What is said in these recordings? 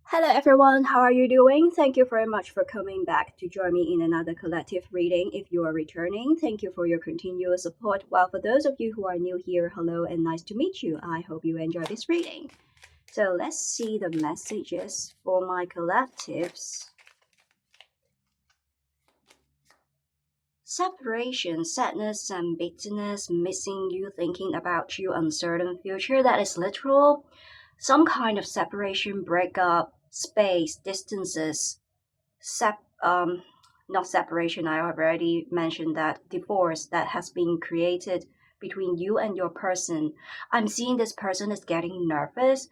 Hello everyone, how are you doing? Thank you very much for coming back to join me in another collective reading. If you are returning, thank you for your continuous support. While for those of you who are new here, hello and nice to meet you. I hope you enjoy this reading. So let's see the messages for my collectives. Separation, sadness and bitterness, missing you, thinking about you, uncertain future, that is literal. Some kind of separation, breakup, space, distances, not separation, I already mentioned that, divorce that has been created between you and your person. I'm seeing this person is getting nervous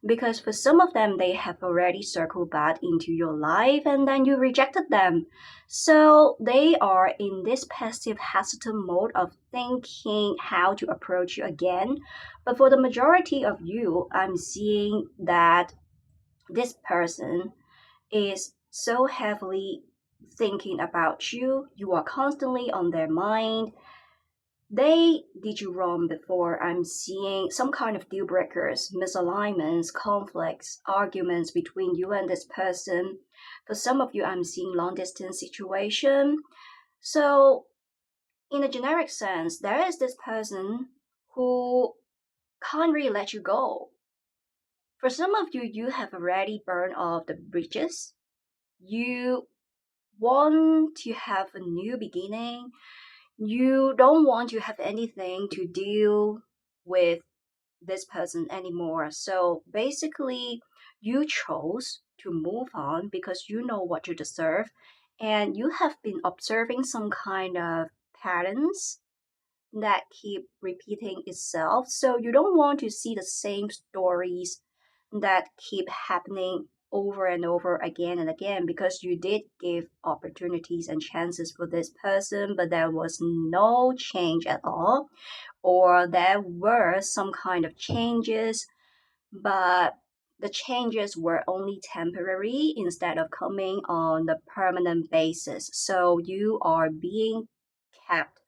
because for some of them they have already circled back into your life and then you rejected them, so they are in this passive hesitant mode of thinking how to approach you again. But for the majority of you, I'm seeing that this person is so heavily thinking about you. You are constantly on their mind. They did you wrong before. I'm seeing some kind of deal breakers, misalignments, conflicts, arguments between you and this person. For some of you, I'm seeing long distance situation. So in a generic sense, there is this person who can't really let you go. For some of you, you have already burned off the bridges. You want to have a new beginning. You don't want to have anything to deal with this person anymore. So basically, you chose to move on because you know what you deserve, and you have been observing some kind of patterns that keep repeating itself. So you don't want to see the same stories that keep happening over and over again and again, because you did give opportunities and chances for this person, but there was no change at all, or there were some kind of changes, but the changes were only temporary instead of coming on the permanent basis. So you are being kept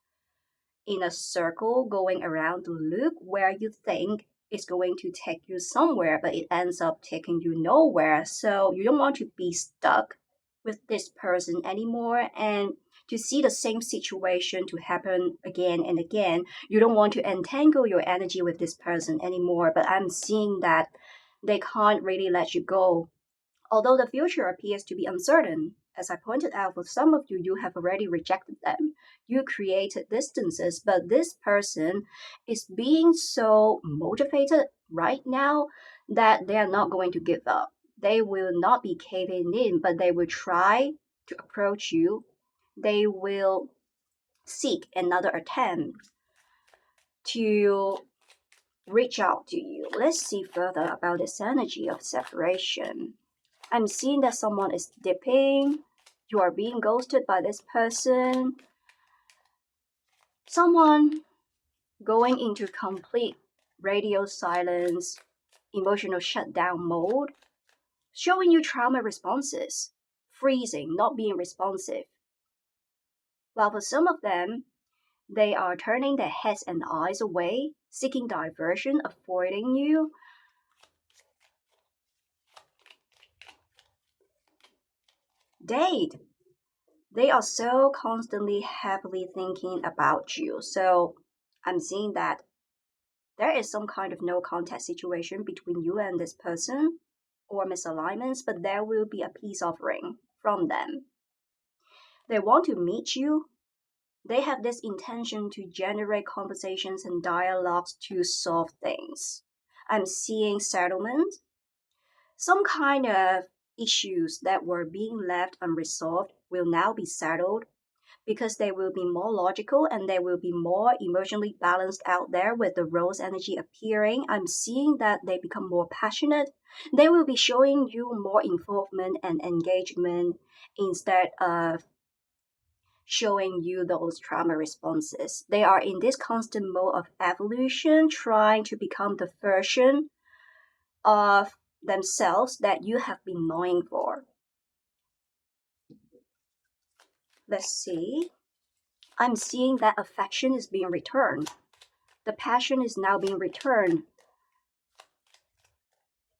in a circle going around the loop where you think it's going to take you somewhere, but it ends up taking you nowhere. So you don't want to be stuck with this person anymore and to see the same situation to happen again and again. You don't want to entangle your energy with this person anymore, but I'm seeing that they can't really let you go. Although the future appears to be uncertain, as I pointed out, for some of you, you have already rejected them. You created distances, but this person is being so motivated right now that they are not going to give up. They will not be caving in, but they will try to approach you. They will seek another attempt to reach out to you. Let's see further about this energy of separation. I'm seeing that someone is dipping. You are being ghosted by this person. Someone going into complete radio silence, emotional shutdown mode, showing you trauma responses, freezing, not being responsive. While for some of them, they are turning their heads and eyes away, seeking diversion, avoiding you. Date. They are so constantly heavily thinking about you. So I'm seeing that there is some kind of no contact situation between you and this person or misalignments, but there will be a peace offering from them. They want to meet you. They have this intention to generate conversations and dialogues to solve things. I'm seeing settlement, some kind of issues that were being left unresolved will now be settled because they will be more logical and they will be more emotionally balanced out there with the rose energy appearing. I'm seeing that they become more passionate. They will be showing you more involvement and engagement instead of showing you those trauma responses. They are in this constant mode of evolution, trying to become the version of themselves that you have been longing for. Let's see. I'm seeing that affection is being returned. The passion is now being returned.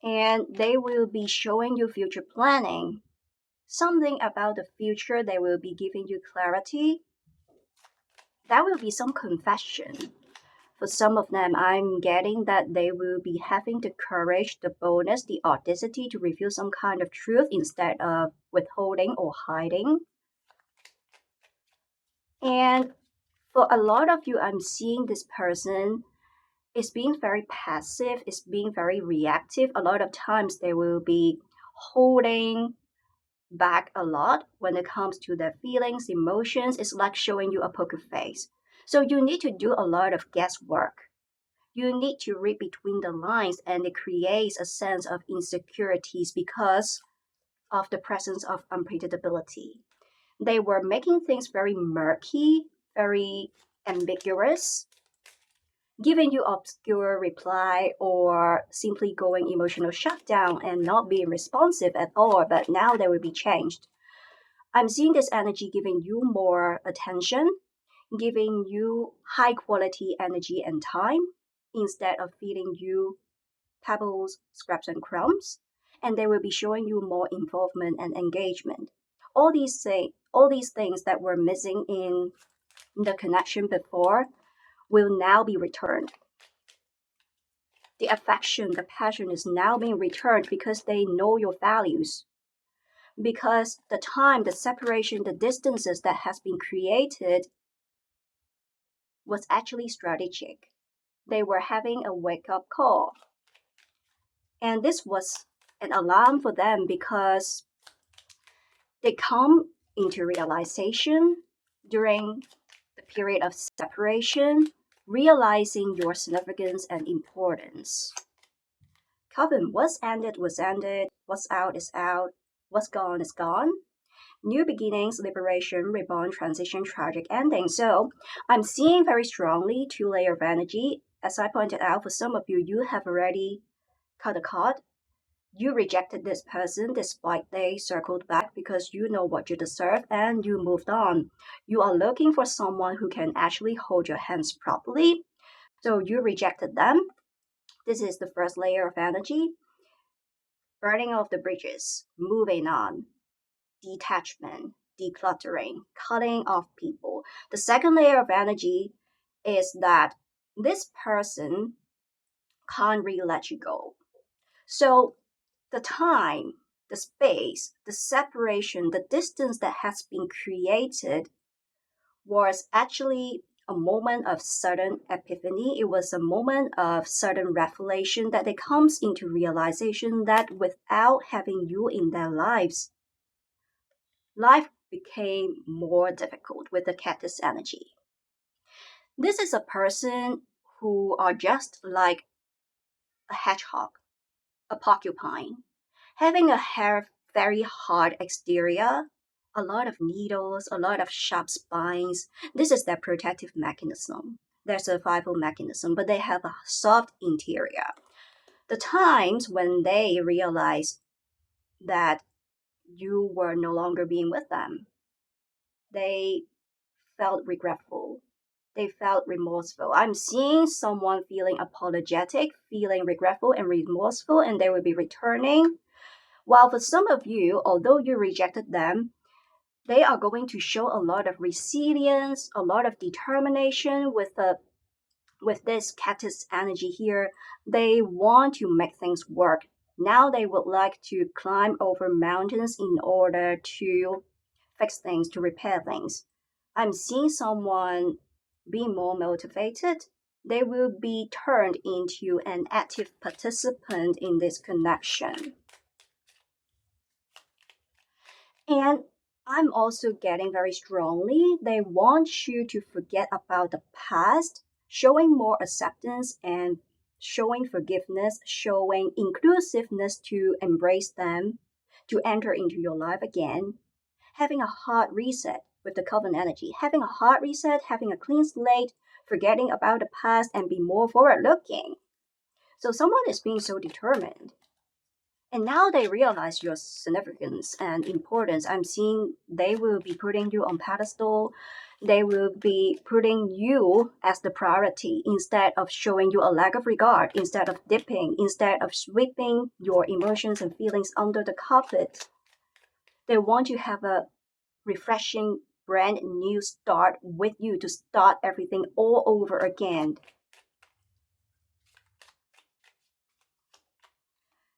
And they will be showing you future planning. Something about the future, they will be giving you clarity. That will be some confession. For some of them, I'm getting that they will be having the courage, the boldness, the audacity to reveal some kind of truth instead of withholding or hiding. And for a lot of you, I'm seeing this person is being very passive, is being very reactive. A lot of times they will be holding back a lot when it comes to their feelings, emotions. It's like showing you a poker face. So you need to do a lot of guesswork. You need to read between the lines, and it creates a sense of insecurities because of the presence of unpredictability. They were making things very murky, very ambiguous, giving you obscure reply or simply going emotional shutdown and not being responsive at all, but now they will be changed. I'm seeing this energy giving you more attention, giving you high quality energy and time instead of feeding you pebbles, scraps, and crumbs. And they will be showing you more involvement and engagement. All these things that were missing in the connection before will now be returned. The affection, the passion is now being returned because they know your values. Because the time, the separation, the distances that has been created was actually strategic. They were having a wake-up call. And this was an alarm for them because they come into realization during the period of separation, realizing your significance and importance. Coven, what's ended was ended, what's out is out, what's gone is gone. New beginnings, liberation, reborn, transition, tragic ending. So I'm seeing very strongly two layer of energy. As I pointed out, for some of you, you have already cut a cord. You rejected this person despite they circled back because you know what you deserve and you moved on. You are looking for someone who can actually hold your hands properly. So you rejected them. This is the first layer of energy. Burning off the bridges, moving on, detachment, decluttering, cutting off people. The second layer of energy is that this person can't really let you go. So the time, the space, the separation, the distance that has been created was actually a moment of sudden epiphany. It was a moment of sudden revelation that it comes into realization that without having you in their lives, life became more difficult with the cactus energy. This is a person who are just like a hedgehog, a porcupine, having a very hard exterior, a lot of needles, a lot of sharp spines. This is their protective mechanism, their survival mechanism, but they have a soft interior. The times when they realize that you were no longer being with them, they felt regretful. They felt remorseful. I'm seeing someone feeling apologetic, feeling regretful and remorseful, and they will be returning. While for some of you, although you rejected them, they are going to show a lot of resilience, a lot of determination with this cactus energy here. They want to make things work. Now they would like to climb over mountains in order to fix things, to repair things. I'm seeing someone be more motivated. They will be turned into an active participant in this connection. And I'm also getting very strongly, they want you to forget about the past, showing more acceptance and showing forgiveness, showing inclusiveness to embrace them, to enter into your life again, having a hard reset with the coven energy, having a hard reset, having a clean slate, forgetting about the past and be more forward looking. So someone is being so determined. And now they realize your significance and importance. I'm seeing they will be putting you on pedestal. They will be putting you as the priority instead of showing you a lack of regard, instead of dipping, instead of sweeping your emotions and feelings under the carpet. They want you to have a refreshing, brand new start with you to start everything all over again.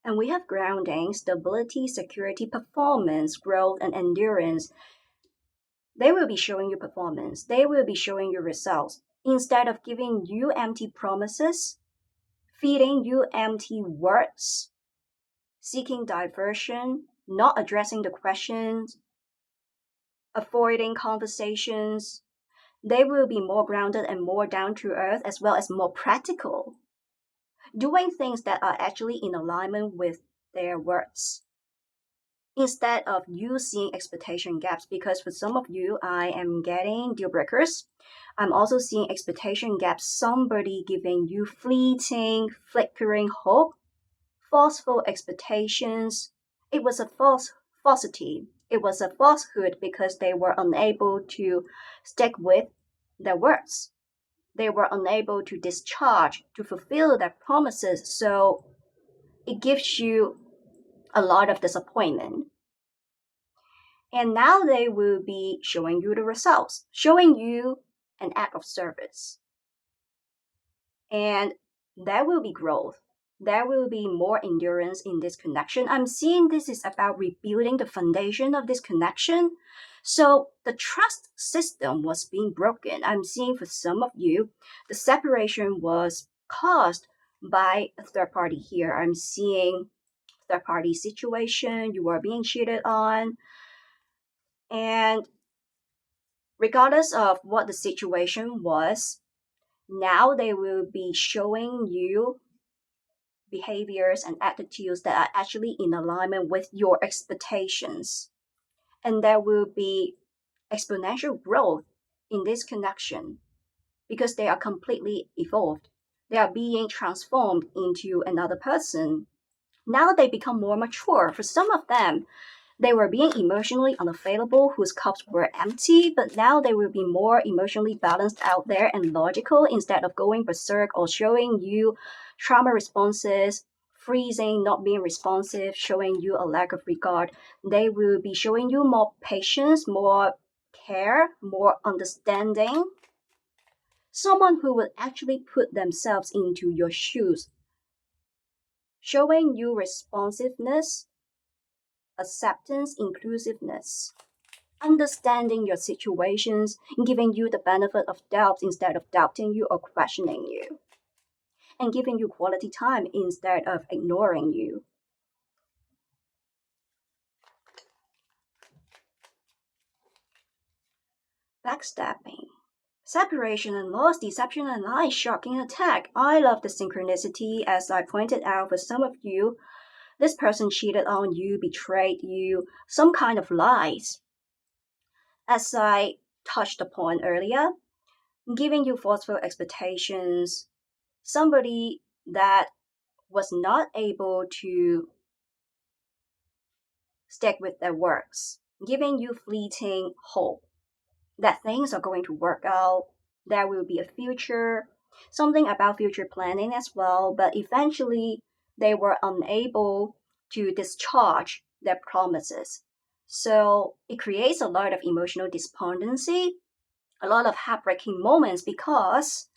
And we have grounding, stability, security, performance, growth, and endurance. They will be showing you performance. They will be showing you results. Instead of giving you empty promises, feeding you empty words, seeking diversion, not addressing the questions, avoiding conversations, they will be more grounded and more down to earth as well as more practical, doing things that are actually in alignment with their words instead of you seeing expectation gaps. Because for some of you, I am getting deal breakers. I'm also seeing expectation gaps, somebody giving you fleeting, flickering hope, falseful expectations. It was a falsity. It was a falsehood because they were unable to stick with their words. They were unable to discharge, to fulfill their promises. So it gives you a lot of disappointment. And now they will be showing you the results, showing you an act of service. And there will be growth. There will be more endurance in this connection. I'm seeing this is about rebuilding the foundation of this connection. So the trust system was being broken. I'm seeing for some of you, the separation was caused by a third party here. I'm seeing third party situation, you are being cheated on. And regardless of what the situation was, now they will be showing you behaviors and attitudes that are actually in alignment with your expectations. And there will be exponential growth in this connection because they are completely evolved. They are being transformed into another person. Now they become more mature. For some of them, they were being emotionally unavailable, whose cups were empty, but now they will be more emotionally balanced out there and logical instead of going berserk or showing you trauma responses, freezing, not being responsive, showing you a lack of regard. They will be showing you more patience, more care, more understanding. Someone who will actually put themselves into your shoes, showing you responsiveness, acceptance, inclusiveness, understanding your situations, giving you the benefit of doubt instead of doubting you or questioning you, and giving you quality time instead of ignoring you. Backstabbing, separation and loss, deception and lies, shocking attack. I love the synchronicity. As I pointed out for some of you, this person cheated on you, betrayed you, some kind of lies. As I touched upon earlier, giving you falseful expectations, somebody that was not able to stick with their works, giving you fleeting hope that things are going to work out, there will be a future, something about future planning as well, but eventually they were unable to discharge their promises. So it creates a lot of emotional despondency, a lot of heartbreaking moments because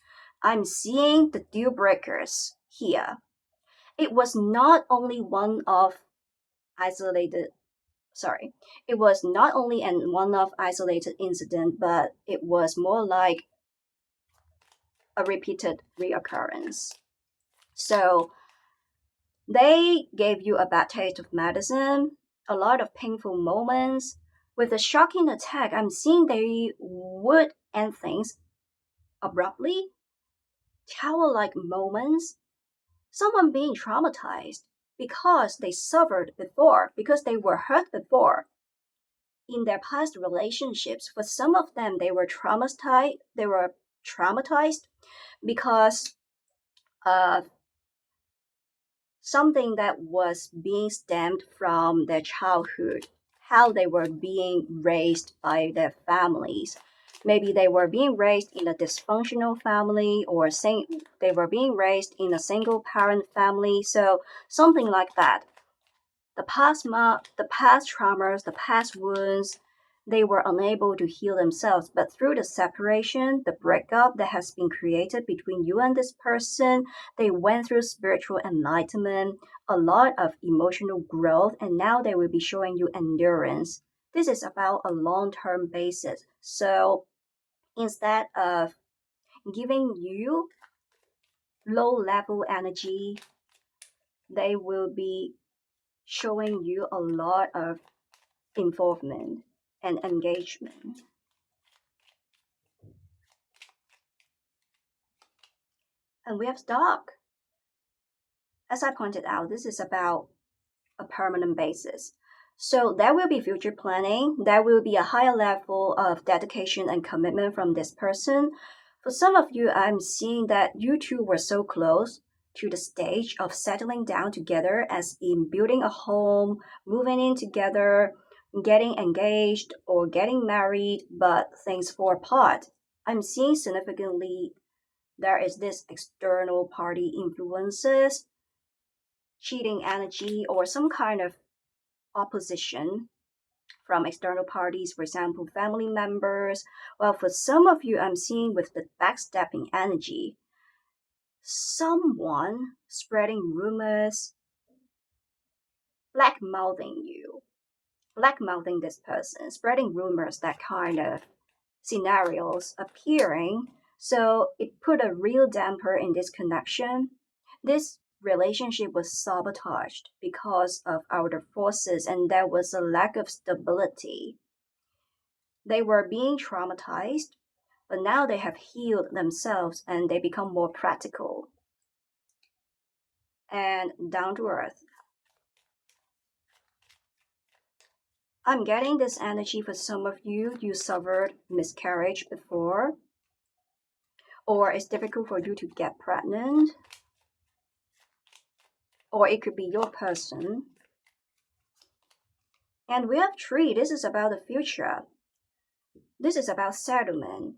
I'm seeing the deal breakers here. It was not only one of isolated sorry, it was not only an one-off isolated incident, but it was more like a repeated reoccurrence. So they gave you a bad taste of medicine, a lot of painful moments. With a shocking attack, I'm seeing they would end things abruptly, tower-like moments, someone being traumatized because they suffered before, because they were hurt before. In their past relationships, for some of them, they were traumatized. They were traumatized because of something that was being stemmed from their childhood, how they were being raised by their families. Maybe they were being raised in a dysfunctional family, or they were being raised in a single parent family. So something like that. The past traumas, the past wounds, they were unable to heal themselves. But through the separation, the breakup that has been created between you and this person, they went through spiritual enlightenment, a lot of emotional growth, and now they will be showing you endurance. This is about a long-term basis. So instead of giving you low-level energy, they will be showing you a lot of involvement and engagement. And we have stock. As I pointed out, this is about a permanent basis. So there will be future planning. There will be a higher level of dedication and commitment from this person. For some of you, I'm seeing that you two were so close to the stage of settling down together, as in building a home, moving in together, getting engaged, or getting married, but things fall apart. I'm seeing significantly there is this external party influences, cheating energy, or some kind of opposition from external parties, for example, family members. Well, for some of you, I'm seeing with the backstabbing energy, someone spreading rumors, blackmouthing you, blackmouthing this person, spreading rumors, that kind of scenarios appearing. So it put a real damper in this connection. This relationship was sabotaged because of outer forces, and there was a lack of stability. They were being traumatized, but now they have healed themselves and they become more practical and down to earth. I'm getting this energy for some of you. You suffered miscarriage before, or it's difficult for you to get pregnant, or it could be your person. And we have three. This is about the future. This is about settlement.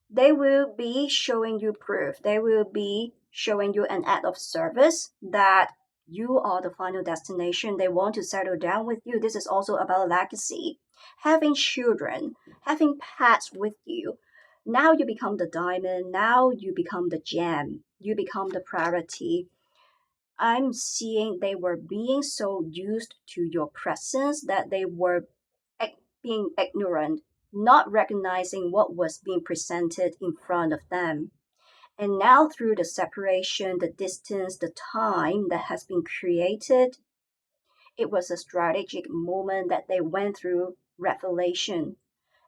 They will be showing you proof. They will be showing you an act of service that you are the final destination. They want to settle down with you. This is also about legacy. Having children, having pets with you. Now you become the diamond. Now you become the gem. You become the priority. I'm seeing they were being so used to your presence that they were being ignorant, not recognizing what was being presented in front of them. And now, through the separation, the distance, the time that has been created, it was a strategic moment that they went through revelation.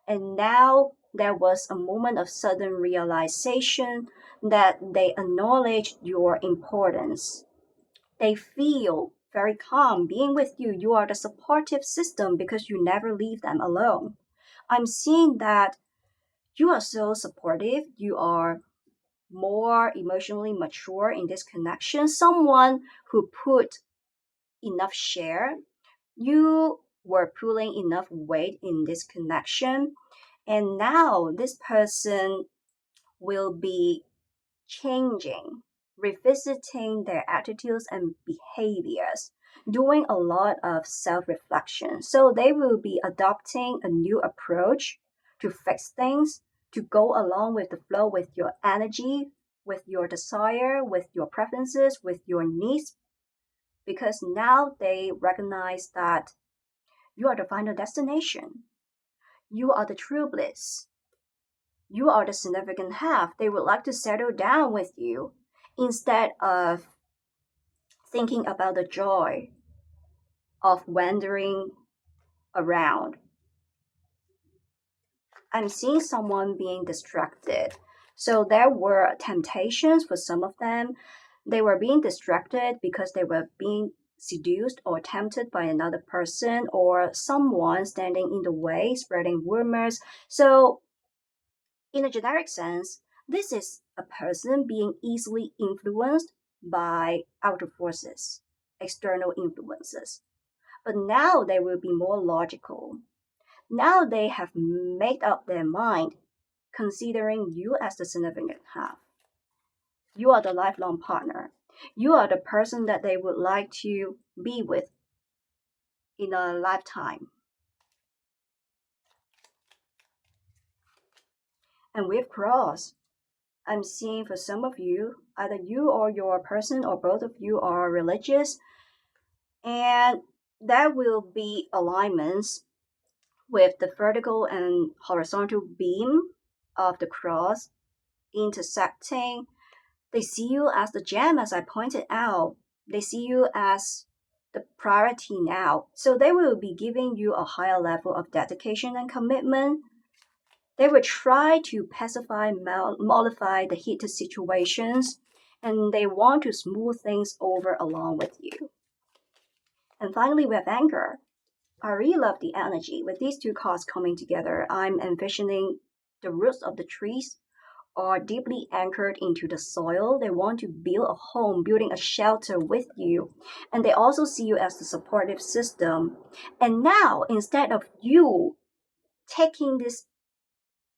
And now there was a moment of sudden realization that they acknowledged your importance. They feel very calm being with you. You are the supportive system because you never leave them alone. I'm seeing that you are so supportive. You are more emotionally mature in this connection. Someone who put enough share. You were pulling enough weight in this connection. And now this person will be changing, revisiting their attitudes and behaviors, doing a lot of self reflection. So they will be adopting a new approach to fix things, to go along with the flow with your energy, with your desire, with your preferences, with your needs, because now they recognize that you are the final destination. You are the true bliss. You are the significant half. They would like to settle down with you instead of thinking about the joy of wandering around. I'm seeing someone being distracted. So there were temptations for some of them. They were being distracted because they were being seduced or tempted by another person or someone standing in the way, spreading rumors. So in a generic sense, this is a person being easily influenced by outer forces. external influences. But now they will be more logical. Now they have made up their mind, considering you as the significant half. You are the lifelong partner. You are the person that they would like to be with in a lifetime. And with cross, I'm seeing for some of you, either you or your person or both of you are religious, and there will be alignments with the vertical and horizontal beam of the cross intersecting. They see you as the gem, as I pointed out. They see you as the priority now. So they will be giving you a higher level of dedication and commitment. They will try to pacify, mollify the heated situations, and they want to smooth things over along with you. And finally, we have anger. I really love the energy. With these two cards coming together, I'm envisioning the roots of the trees are deeply anchored into the soil. They want to build a home, building a shelter with you. And they also see you as the supportive system. And now, instead of you taking this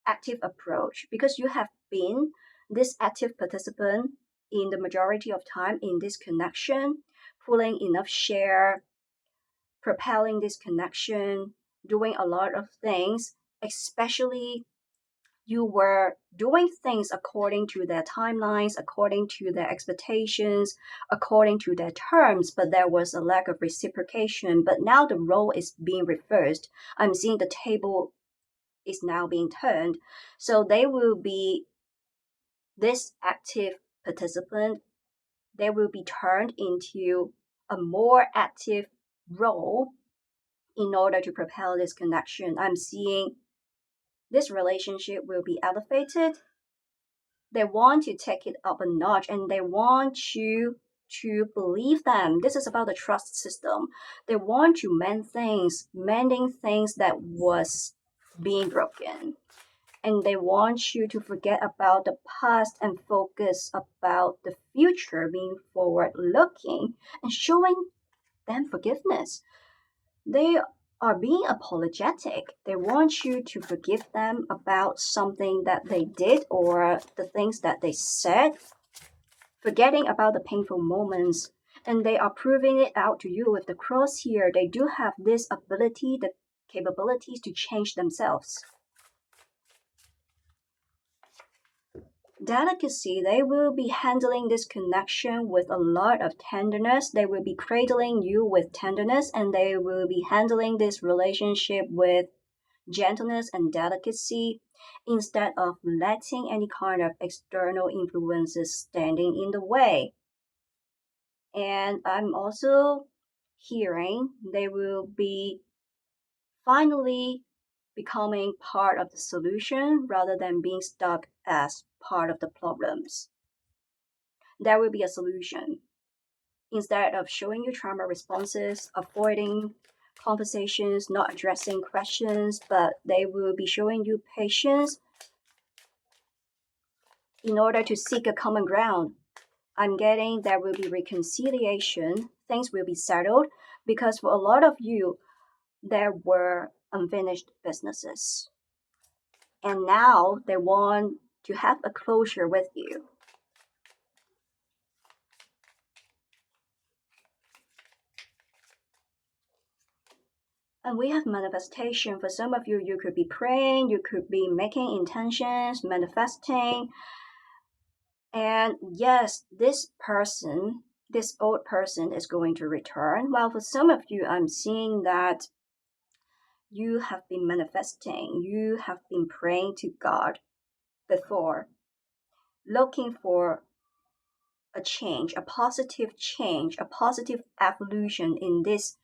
active approach, because you have been this active participant in the majority of time in this connection, pulling enough share, propelling this connection, doing a lot of things, especially you were doing things according to their timelines, according to their expectations, according to their terms, but there was a lack of reciprocation. But now the role is being reversed. I'm seeing the table is now being turned. So they will be this active participant, they will be turned into a more active role in order to propel this connection. I'm seeing this relationship will be elevated. They want to take it up a notch and they want you to believe them. This is about the trust system. They want to mending things that was being broken. And they want you to forget about the past and focus about the future, being forward looking and showing them forgiveness. They are being apologetic. They want you to forgive them about something that they did or the things that they said, forgetting about the painful moments. And they are proving it out to you with the cross here. They do have this ability, the capabilities to change themselves. Delicacy, they will be handling this connection with a lot of tenderness. They will be cradling you with tenderness and they will be handling this relationship with gentleness and delicacy instead of letting any kind of external influences standing in the way. And I'm also hearing they will be finally becoming part of the solution rather than being stuck as part of the problems. There will be a solution. Instead of showing you trauma responses, avoiding conversations, not addressing questions, but they will be showing you patience in order to seek a common ground. I'm getting there will be reconciliation, things will be settled, because for a lot of you, there were unfinished businesses. And now they want to have a closure with you. And we have manifestation. For some of you, you could be praying, you could be making intentions, manifesting. And yes, this old person is going to return. While for some of you, I'm seeing that you have been manifesting, you have been praying to God before, looking for a change, a positive evolution in this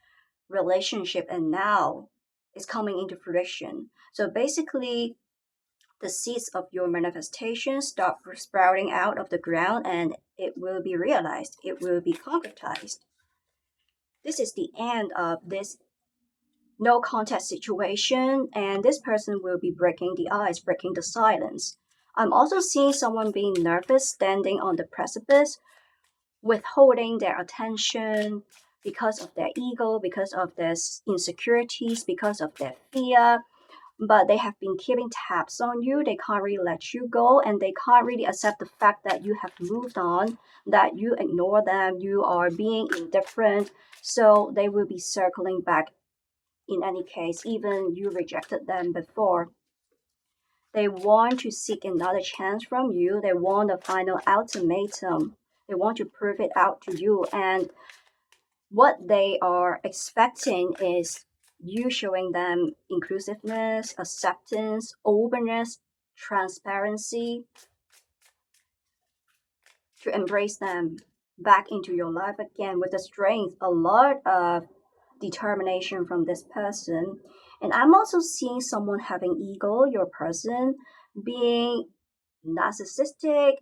relationship, and now it's coming into fruition. So basically, the seeds of your manifestation start sprouting out of the ground and it will be realized, it will be concretized. This is the end of this no contact situation, and this person will be breaking the ice, breaking the silence. I'm also seeing someone being nervous, standing on the precipice, withholding their attention, because of their ego, because of their insecurities, because of their fear. But they have been keeping tabs on you. They can't really let you go, and they can't really accept the fact that you have moved on, that you ignore them, you are being indifferent. So they will be circling back in any case, even you rejected them before. They want to seek another chance from you. They want a final ultimatum. They want to prove it out to you. And what they are expecting is you showing them inclusiveness, acceptance, openness, transparency, to embrace them back into your life again with the strength, a lot of determination from this person. And I'm also seeing someone having ego, your person being narcissistic,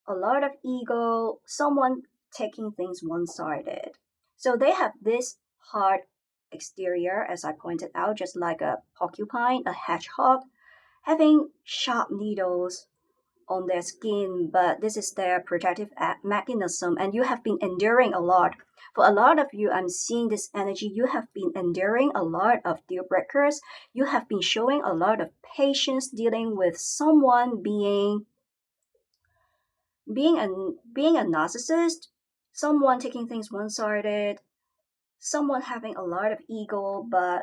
a lot of ego, someone taking things one sided. So they have this hard exterior, as I pointed out, just like a porcupine, a hedgehog, having sharp needles on their skin, but this is their protective mechanism, and you have been enduring a lot. For a lot of you, I'm seeing this energy. You have been enduring a lot of deal breakers. You have been showing a lot of patience dealing with someone being a narcissist, someone taking things one-sided, someone having a lot of ego, but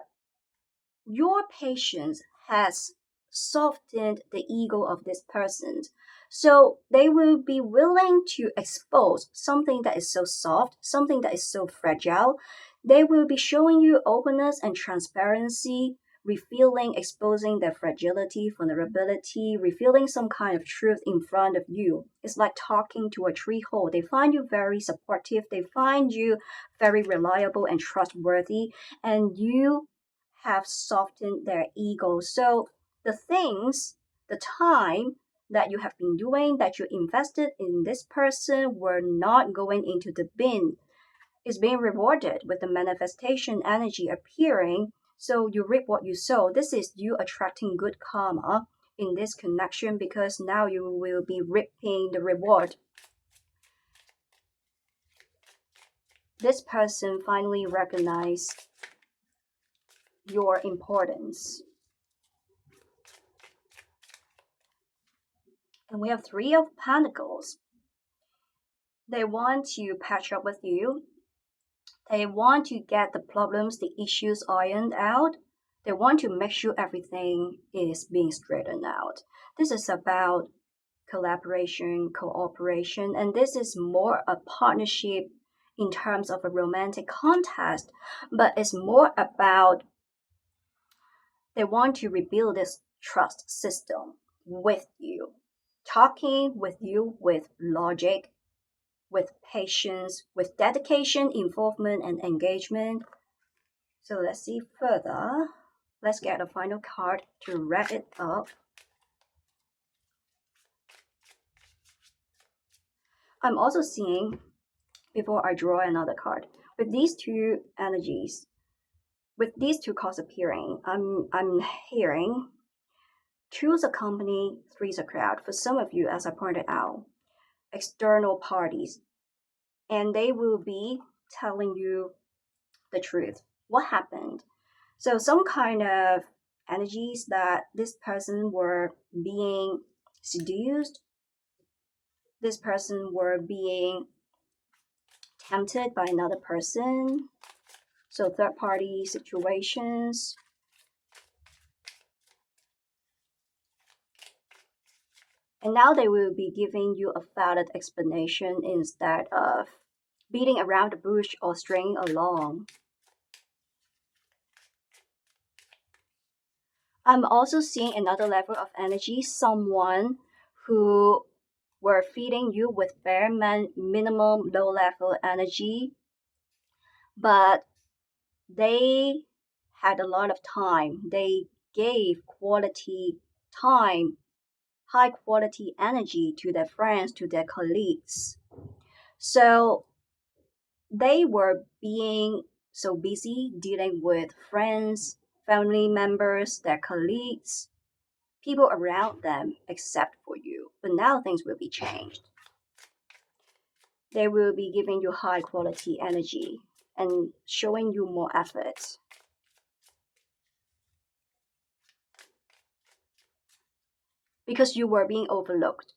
your patience has softened the ego of this person. So they will be willing to expose something that is so soft, something that is so fragile. They will be showing you openness and transparency, revealing, exposing their fragility, vulnerability, revealing some kind of truth in front of you. It's like talking to a tree hole. They find you very supportive, they find you very reliable and trustworthy, and you have softened their ego. So the time that you have been doing, that you invested in this person were not going into the bin. Is being rewarded with the manifestation energy appearing. So you reap what you sow. This is you attracting good karma in this connection, because now you will be reaping the reward. This person finally recognized your importance. And we have Three of Pentacles. They want to patch up with you. They want to get the problems, the issues ironed out. They want to make sure everything is being straightened out. This is about collaboration, cooperation, and this is more a partnership in terms of a romantic contest, but it's more about they want to rebuild this trust system with you, talking with you with logic, with patience, with dedication, involvement, and engagement. So let's see further. Let's get a final card to wrap it up. I'm also seeing, before I draw another card, with these two energies, with these two cards appearing, I'm hearing two is a company, three is a crowd. For some of you, as I pointed out, external parties, and they will be telling you the truth. What happened? So some kind of energies that this person were being seduced, this person were being tempted by another person. So third party situations. And now they will be giving you a valid explanation instead of beating around the bush or stringing along. I'm also seeing another level of energy, someone who were feeding you with bare minimum low level energy, but they had a lot of time. They gave quality time, high quality energy to their friends, to their colleagues. So they were being so busy dealing with friends, family members, their colleagues, people around them except for you. But now things will be changed. They will be giving you high quality energy. and showing you more effort. Because you were being overlooked,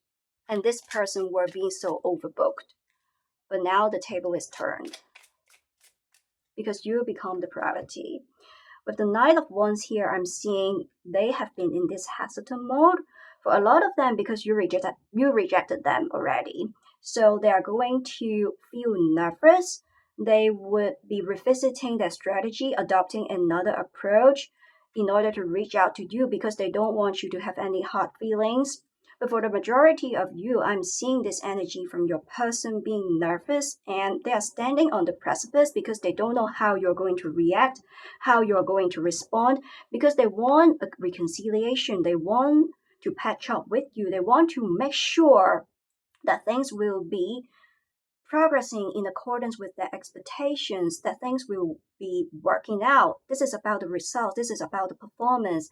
and this person were being so overbooked. But now the table is turned because you become the priority. With the Knight of Wands here, I'm seeing they have been in this hesitant mode for a lot of them because you rejected them already. So they are going to feel nervous. They would be revisiting their strategy, adopting another approach in order to reach out to you because they don't want you to have any hard feelings. But for the majority of you, I'm seeing this energy from your person being nervous and they are standing on the precipice because they don't know how you're going to react, how you're going to respond, because they want a reconciliation. They want to patch up with you. They want to make sure that things will be progressing in accordance with their expectations, that things will be working out. This is about the results. This is about the performance.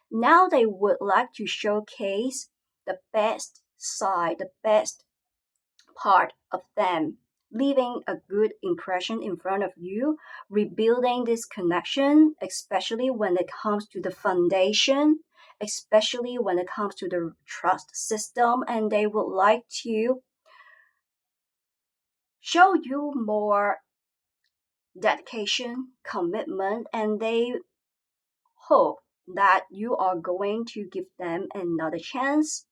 Now they would like to showcase the best side, the best part of them, leaving a good impression in front of you, rebuilding this connection, especially when it comes to the foundation, especially when it comes to the trust system, and they would like to show you more dedication, commitment, and they hope that you are going to give them another chance,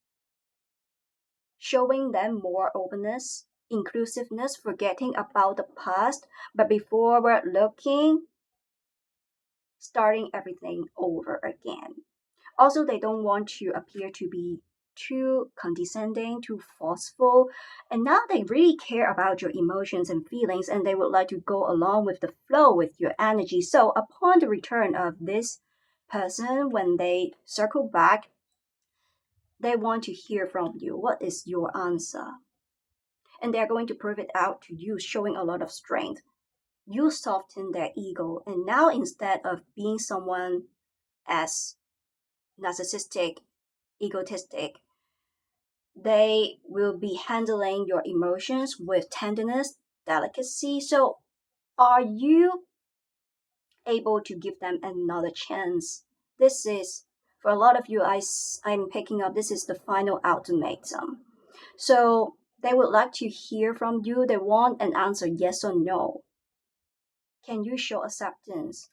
showing them more openness, inclusiveness, forgetting about the past, but before we're looking, starting everything over again. Also, they don't want to appear to be too condescending, too forceful, and now they really care about your emotions and feelings, and they would like to go along with the flow with your energy. So, upon the return of this person, when they circle back, they want to hear from you. What is your answer? And they're going to prove it out to you, showing a lot of strength. You soften their ego, and now instead of being someone as narcissistic, egotistic, they will be handling your emotions with tenderness, delicacy. So, are you able to give them another chance? This is, for a lot of you, I'm picking up, this is the final ultimatum. So, they would like to hear from you. They want an answer, yes or no. Can you show acceptance?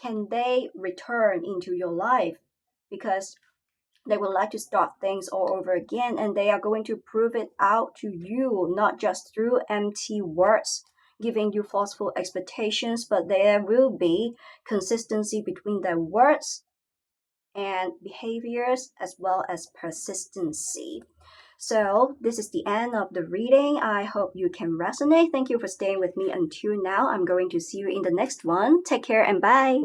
Can they return into your life? Because they would like to start things all over again, and they are going to prove it out to you, not just through empty words, giving you falseful expectations, but there will be consistency between their words and behaviors as well as persistency. So, this is the end of the reading. I hope you can resonate. Thank you for staying with me until now. I'm going to see you in the next one. Take care and bye.